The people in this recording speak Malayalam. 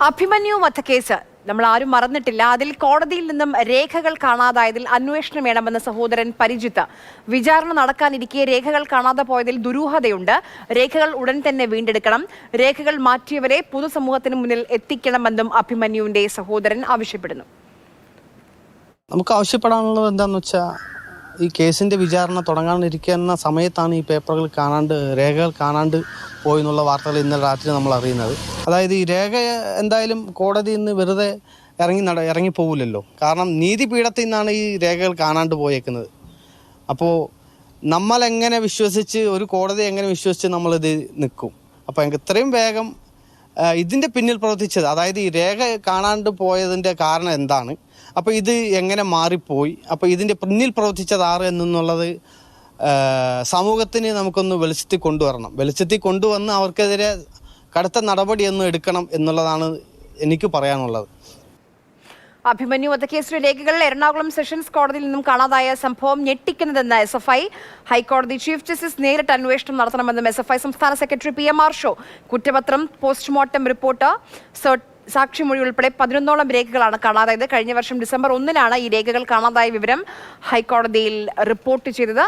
അഭിമന്യു വധക്കേസ് നമ്മൾ ആരും മറന്നിട്ടില്ല. അതിൽ കോടതിയിൽ നിന്നും രേഖകൾ കാണാതായതിൽ അന്വേഷണം വേണമെന്ന സഹോദരൻ പരിജിത്ത് വിചാരണ നടക്കാനിരിക്കെ രേഖകൾ കാണാതെ പോയതിൽ ദുരൂഹതയുണ്ട്. രേഖകൾ ഉടൻ തന്നെ വീണ്ടെടുക്കണം. രേഖകൾ മാറ്റിയവരെ പൊതുസമൂഹത്തിന് മുന്നിൽ എത്തിക്കണമെന്നും അഭിമന്യുവിന്റെ സഹോദരൻ ആവശ്യപ്പെടുന്നു. നമുക്ക് ആവശ്യപ്പെടാനുള്ളത് എന്താണെന്ന് വെച്ചാൽ, ഈ കേസിൻ്റെ വിചാരണ തുടങ്ങാനിരിക്കുന്ന സമയത്താണ് ഈ പേപ്പറുകൾ കാണാണ്ട്, രേഖകൾ കാണാണ്ട് പോയി എന്നുള്ള വാർത്തകൾ ഇന്നലെ രാത്രി നമ്മൾ അറിയുന്നത്. അതായത് ഈ രേഖ എന്തായാലും കോടതിയിൽ നിന്ന് വെറുതെ ഇറങ്ങി പോകില്ലല്ലോ. കാരണം നീതിപീഠത്തിൽ നിന്നാണ് ഈ രേഖകൾ കാണാണ്ട് പോയേക്കുന്നത്. അപ്പോൾ നമ്മളെങ്ങനെ വിശ്വസിച്ച്, ഒരു കോടതി എങ്ങനെ വിശ്വസിച്ച് നമ്മളിത് നിൽക്കും? അപ്പോൾ ഇത്രയും വേഗം ഇതിൻ്റെ പിന്നിൽ പ്രവർത്തിച്ചത്, അതായത് ഈ രേഖ കാണാണ്ട് പോയതിൻ്റെ കാരണം എന്താണ്, അപ്പോൾ ഇത് എങ്ങനെ മാറിപ്പോയി, അപ്പോൾ ഇതിൻ്റെ പിന്നിൽ പ്രവർത്തിച്ചത് ആറ് എന്നുള്ളത് സമൂഹത്തിന് നമുക്കൊന്ന് വെളിച്ചത്തിൽ കൊണ്ടുവരണം. വെളിച്ചത്തിൽ കൊണ്ടുവന്ന് അവർക്കെതിരെ കടുത്ത നടപടിയൊന്നും എടുക്കണം എന്നുള്ളതാണ് എനിക്ക് പറയാനുള്ളത്. അഭിമന്യു വധക്കേസിലെ രേഖകൾ എറണാകുളം സെഷൻസ് കോടതിയിൽ നിന്നും കാണാതായ സംഭവം ഞെട്ടിക്കുന്നതെന്ന് SFI. ഹൈക്കോടതി ചീഫ് ജസ്റ്റിസ് നേരിട്ട് അന്വേഷണം നടത്തണമെന്നും SFI സംസ്ഥാന സെക്രട്ടറി PMR ഷോ. കുറ്റപത്രം, പോസ്റ്റ്മോർട്ടം റിപ്പോർട്ട്, സാക്ഷിമൊഴി ഉൾപ്പെടെ 11ഓളം രേഖകളാണ് കാണാതായത്. കഴിഞ്ഞ വർഷം ഡിസംബർ 1-നാണ് ഈ രേഖകൾ കാണാതായ വിവരം ഹൈക്കോടതിയിൽ റിപ്പോർട്ട് ചെയ്തത്.